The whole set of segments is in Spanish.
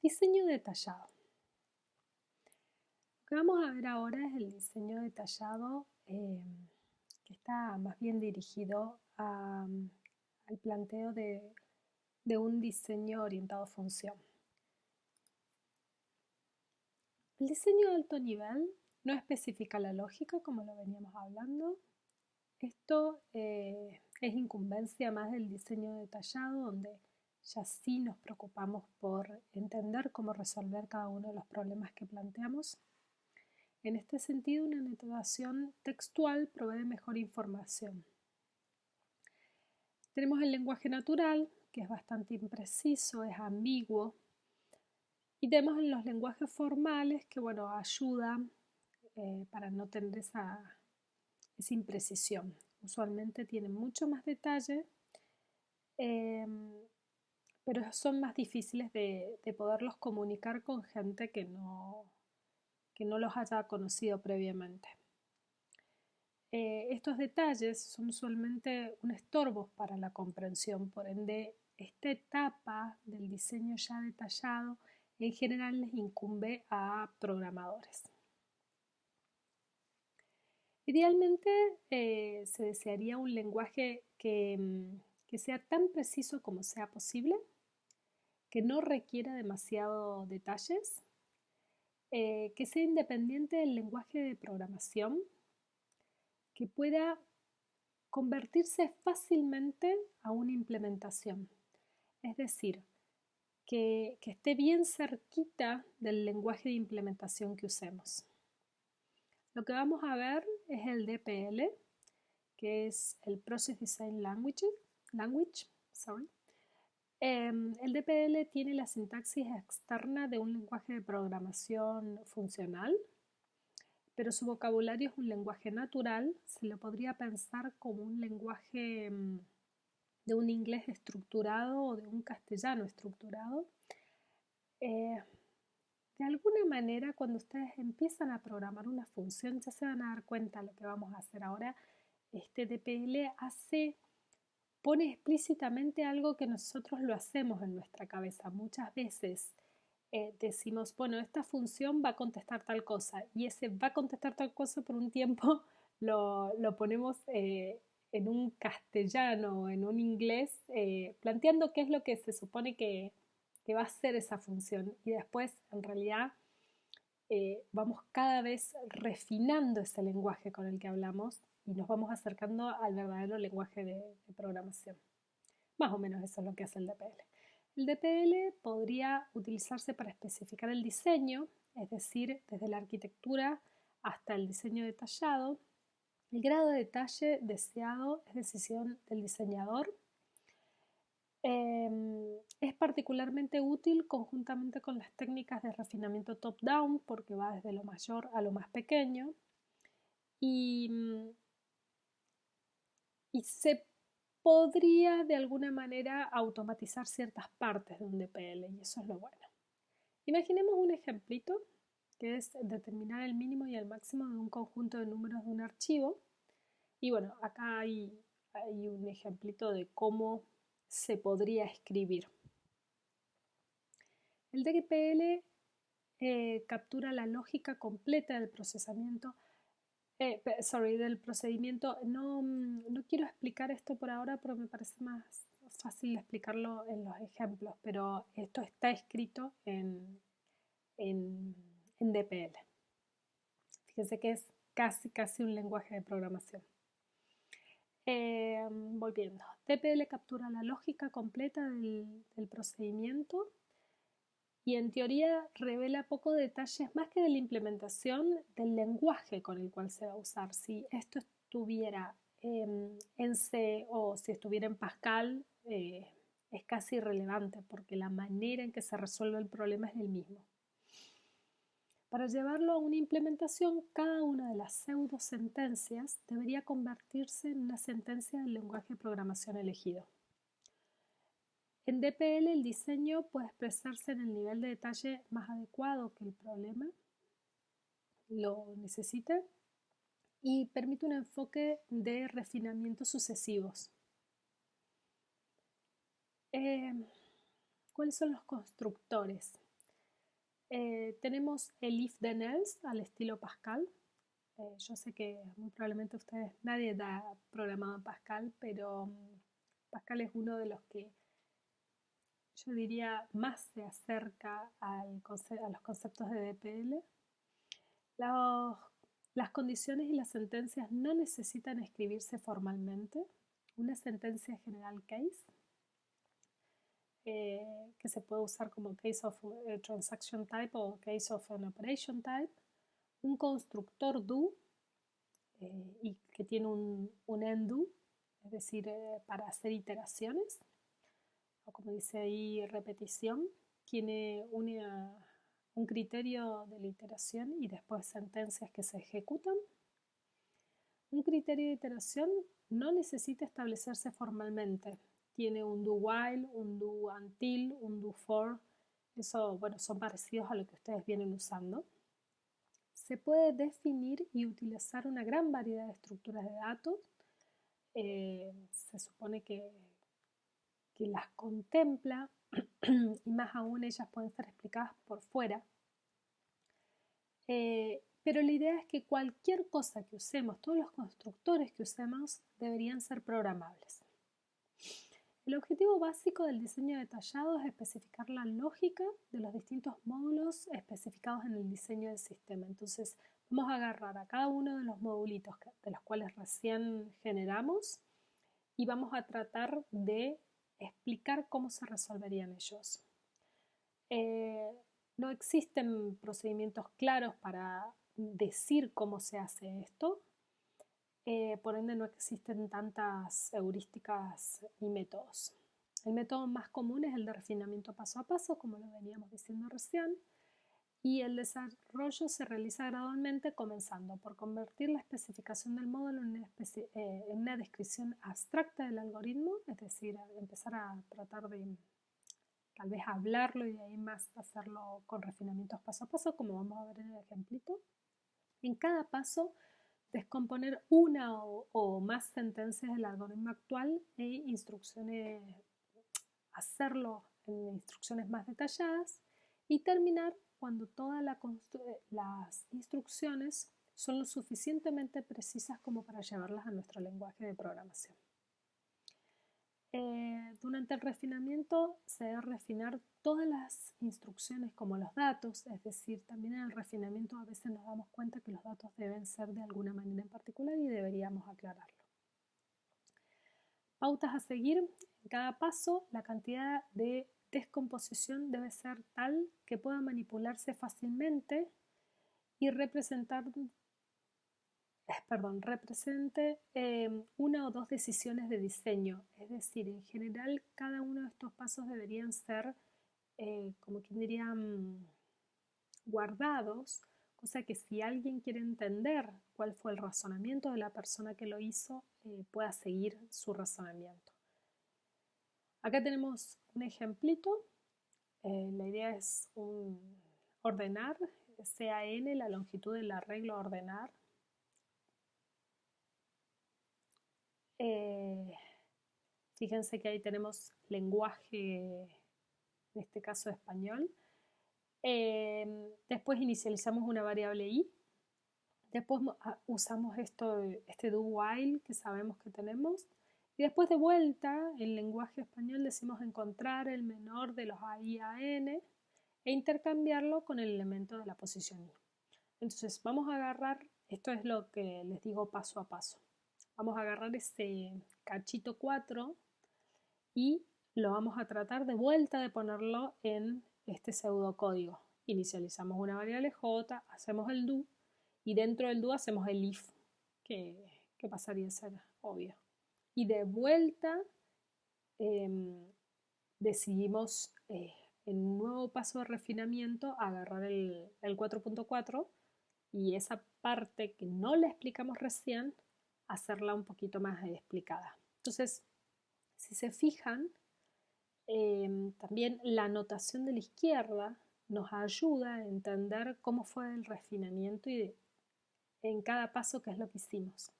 Diseño detallado. Lo que vamos a ver ahora es el diseño detallado que está más bien dirigido al planteo de un diseño orientado a función. El diseño de alto nivel no especifica la lógica como lo veníamos hablando. Esto es incumbencia más del diseño detallado, donde ya sí nos preocupamos por entender cómo resolver cada uno de los problemas que planteamos. En este sentido, una notación textual provee mejor información. Tenemos el lenguaje natural, que es bastante impreciso, es ambiguo. Y tenemos los lenguajes formales, que bueno, ayudan para no tener esa imprecisión. Usualmente tienen mucho más detalle, eh, pero son más difíciles de poderlos comunicar con gente que no los haya conocido previamente. Estos detalles son usualmente un estorbo para la comprensión, por ende, esta etapa del diseño ya detallado en general les incumbe a programadores. Idealmente se desearía un lenguaje que sea tan preciso como sea posible, que no requiera demasiado detalles, que sea independiente del lenguaje de programación, que pueda convertirse fácilmente a una implementación. Es decir, que esté bien cerquita del lenguaje de implementación que usemos. Lo que vamos a ver es el DPL, que es el Process Design Language. El DPL tiene la sintaxis externa de un lenguaje de programación funcional, pero su vocabulario es un lenguaje natural. Se lo podría pensar como un lenguaje de un inglés estructurado o de un castellano estructurado. De alguna manera, cuando ustedes empiezan a programar una función, ya se van a dar cuenta de lo que vamos a hacer ahora. Este DPL pone explícitamente algo que nosotros lo hacemos en nuestra cabeza. Muchas veces decimos, bueno, esta función va a contestar tal cosa, y ese va a contestar tal cosa por un tiempo lo ponemos en un castellano o en un inglés, planteando qué es lo que se supone que va a hacer esa función, y después en realidad vamos cada vez refinando ese lenguaje con el que hablamos y nos vamos acercando al verdadero lenguaje de programación. Más o menos eso es lo que hace el DPL. El DPL podría utilizarse para especificar el diseño, es decir, desde la arquitectura hasta el diseño detallado. El grado de detalle deseado es decisión del diseñador. Es particularmente útil conjuntamente con las técnicas de refinamiento top-down, porque va desde lo mayor a lo más pequeño, y, y se podría de alguna manera automatizar ciertas partes de un DPL, y eso es lo bueno. Imaginemos un ejemplito que es determinar el mínimo y el máximo de un conjunto de números de un archivo. Y bueno, acá hay un ejemplito de cómo se podría escribir. El DPL captura la lógica completa del procesamiento, del procedimiento. No quiero explicar esto por ahora porque me parece más fácil explicarlo en los ejemplos, pero esto está escrito en DPL. Fíjense que es casi un lenguaje de programación. Volviendo, DPL captura la lógica completa del procedimiento y en teoría revela pocos detalles más que de la implementación del lenguaje con el cual se va a usar. Si esto estuviera en C o si estuviera en Pascal, es casi irrelevante porque la manera en que se resuelve el problema es el mismo. Para llevarlo a una implementación, cada una de las pseudosentencias debería convertirse en una sentencia del lenguaje de programación elegido. En DPL el diseño puede expresarse en el nivel de detalle más adecuado que el problema lo necesite y permite un enfoque de refinamiento sucesivos. ¿Cuáles son los constructores? Tenemos el if then else al estilo Pascal. Yo sé que muy probablemente ustedes, nadie da programado en Pascal, pero Pascal es uno de los que yo diría más se acerca a los conceptos de DPL. Los- las condiciones y las sentencias no necesitan escribirse formalmente. Una sentencia general case, que se puede usar como case of transaction type o case of an operation type. Un constructor do, y que tiene un end do, es decir, para hacer iteraciones, o como dice ahí, repetición, tiene un criterio de la iteración y después sentencias que se ejecutan. Un criterio de iteración no necesita establecerse formalmente. Tiene un do while, un do until, un do for. Eso, bueno, son parecidos a lo que ustedes vienen usando. Se puede definir y utilizar una gran variedad de estructuras de datos. Se supone que las contempla y más aún ellas pueden ser explicadas por fuera. Pero la idea es que cualquier cosa que usemos, todos los constructores que usemos, deberían ser programables. El objetivo básico del diseño detallado es especificar la lógica de los distintos módulos especificados en el diseño del sistema. Entonces, vamos a agarrar a cada uno de los modulitos de los cuales recién generamos y vamos a tratar de explicar cómo se resolverían ellos. No existen procedimientos claros para decir cómo se hace esto, por ende no existen tantas heurísticas y métodos. El método más común es el de refinamiento paso a paso, como lo veníamos diciendo recién, y el desarrollo se realiza gradualmente, comenzando por convertir la especificación del módulo en una descripción abstracta del algoritmo, es decir, empezar a tratar de tal vez hablarlo y de ahí más hacerlo con refinamientos paso a paso, como vamos a ver en el ejemplito. En cada paso, descomponer una o más sentencias del algoritmo actual e instrucciones, hacerlo en instrucciones más detalladas y terminar cuando todas las instrucciones son lo suficientemente precisas como para llevarlas a nuestro lenguaje de programación. Durante el refinamiento se debe refinar todas las instrucciones como los datos, es decir, también en el refinamiento a veces nos damos cuenta que los datos deben ser de alguna manera en particular y deberíamos aclararlo. Pautas a seguir. En cada paso, la cantidad de descomposición debe ser tal que pueda manipularse fácilmente y represente una o dos decisiones de diseño. Es decir, en general, cada uno de estos pasos deberían ser, como quien diría, guardados, cosa que si alguien quiere entender cuál fue el razonamiento de la persona que lo hizo, pueda seguir su razonamiento. Acá tenemos un ejemplito. La idea es ordenar, CAN, la longitud del arreglo a ordenar. Fíjense que ahí tenemos lenguaje, en este caso español. Después inicializamos una variable i. Después usamos este do while que sabemos que tenemos. Y después de vuelta, en lenguaje español decimos encontrar el menor de los a y a n e intercambiarlo con el elemento de la posición i. Entonces vamos a agarrar, esto es lo que les digo paso a paso. Vamos a agarrar este cachito 4 y lo vamos a tratar de vuelta de ponerlo en este pseudocódigo. Inicializamos una variable j, hacemos el do y dentro del do hacemos el if, que pasaría a ser obvio. Y de vuelta decidimos en un nuevo paso de refinamiento agarrar el 4.4 y esa parte que no la explicamos recién, hacerla un poquito más explicada. Entonces, si se fijan, también la notación de la izquierda nos ayuda a entender cómo fue el refinamiento y en cada paso qué es lo que hicimos.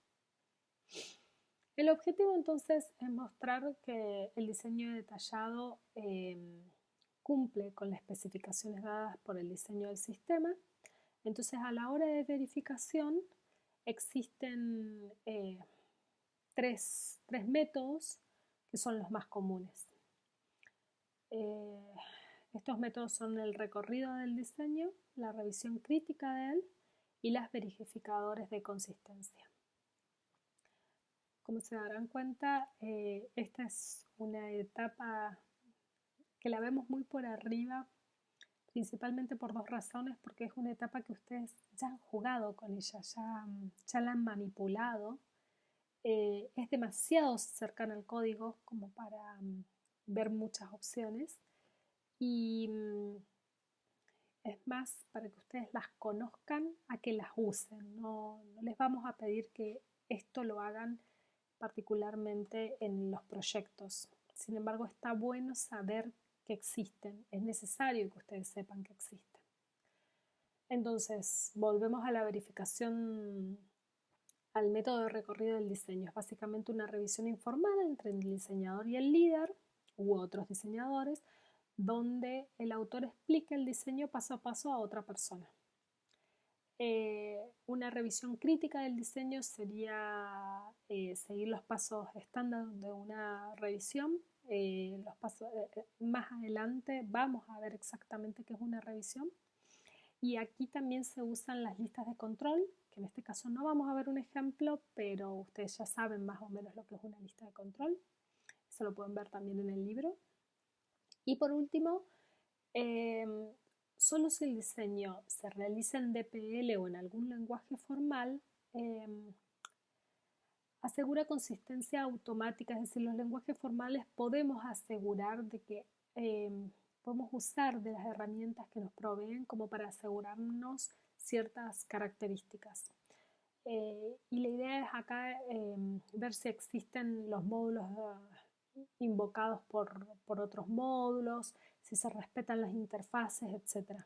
El objetivo entonces es mostrar que el diseño detallado cumple con las especificaciones dadas por el diseño del sistema. Entonces, a la hora de verificación existen tres métodos que son los más comunes. Estos métodos son el recorrido del diseño, la revisión crítica de él y las verificadores de consistencia. Como se darán cuenta, esta es una etapa que la vemos muy por arriba, principalmente por dos razones, porque es una etapa que ustedes ya han jugado con ella, ya la han manipulado. Es demasiado cercana al código como para ver muchas opciones y es más para que ustedes las conozcan a que las usen. No les vamos a pedir que esto lo hagan particularmente en los proyectos. Sin embargo, está bueno saber que existen. Es necesario que ustedes sepan que existen. Entonces, volvemos a la verificación, al método de recorrido del diseño. Es básicamente una revisión informada entre el diseñador y el líder u otros diseñadores, donde el autor explica el diseño paso a paso a otra persona. Una revisión crítica del diseño sería seguir los pasos estándar de una revisión. Más adelante vamos a ver exactamente qué es una revisión. Y aquí también se usan las listas de control, que en este caso no vamos a ver un ejemplo, pero ustedes ya saben más o menos lo que es una lista de control. Eso lo pueden ver también en el libro. Y por último, solo si el diseño se realiza en DPL o en algún lenguaje formal, asegura consistencia automática, es decir, los lenguajes formales podemos asegurar de que podemos usar de las herramientas que nos proveen como para asegurarnos ciertas características. Y la idea es acá ver si existen los módulos invocados por otros módulos, si se respetan las interfaces, etc.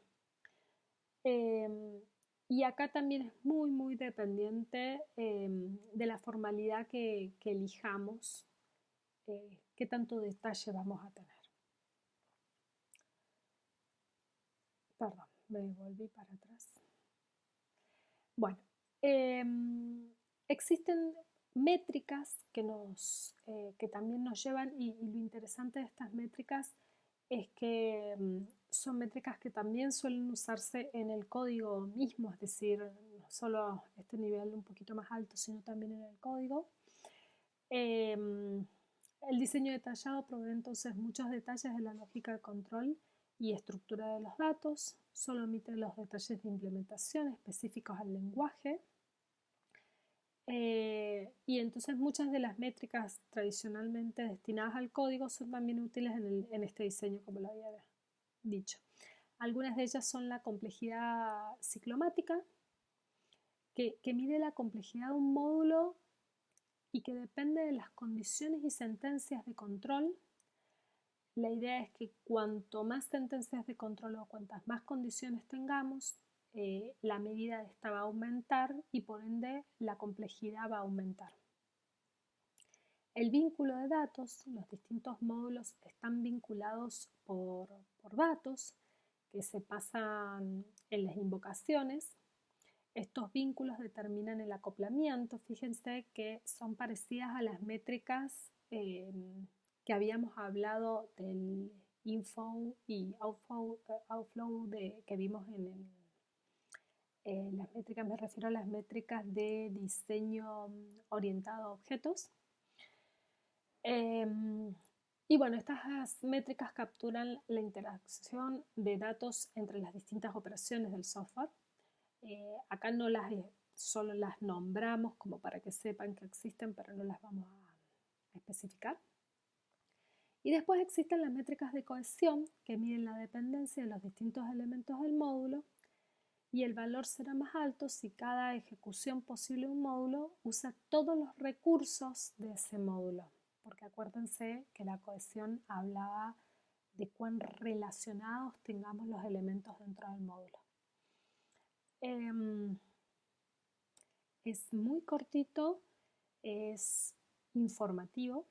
Y acá también es muy dependiente de la formalidad que elijamos, qué tanto detalle vamos a tener. Perdón, me volví para atrás. Bueno, existen métricas que también nos llevan, y lo interesante de estas métricas es que son métricas que también suelen usarse en el código mismo, es decir, no solo este nivel un poquito más alto, sino también en el código. El diseño detallado provee entonces muchos detalles de la lógica de control y estructura de los datos, solo omite los detalles de implementación específicos al lenguaje. Y entonces muchas de las métricas tradicionalmente destinadas al código son también útiles en este diseño, como lo había dicho. Algunas de ellas son la complejidad ciclomática, que mide la complejidad de un módulo y que depende de las condiciones y sentencias de control. La idea es que cuanto más sentencias de control o cuantas más condiciones tengamos, la medida de esta va a aumentar y por ende la complejidad va a aumentar. El vínculo de datos, los distintos módulos están vinculados por datos que se pasan en las invocaciones. Estos vínculos determinan el acoplamiento. Fíjense que son parecidas a las métricas que habíamos hablado del inflow y outflow que vimos en las métricas. Me refiero a las métricas de diseño orientado a objetos. Y bueno, estas métricas capturan la interacción de datos entre las distintas operaciones del software. Acá no solo las nombramos como para que sepan que existen, pero no las vamos a especificar. Y después existen las métricas de cohesión que miden la dependencia de los distintos elementos del módulo, y el valor será más alto si cada ejecución posible de un módulo usa todos los recursos de ese módulo, porque acuérdense que la cohesión hablaba de cuán relacionados tengamos los elementos dentro del módulo. Es muy cortito, es informativo.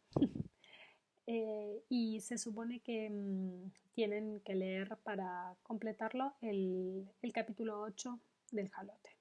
y se supone que tienen que leer para completarlo el capítulo 8 del Jalote.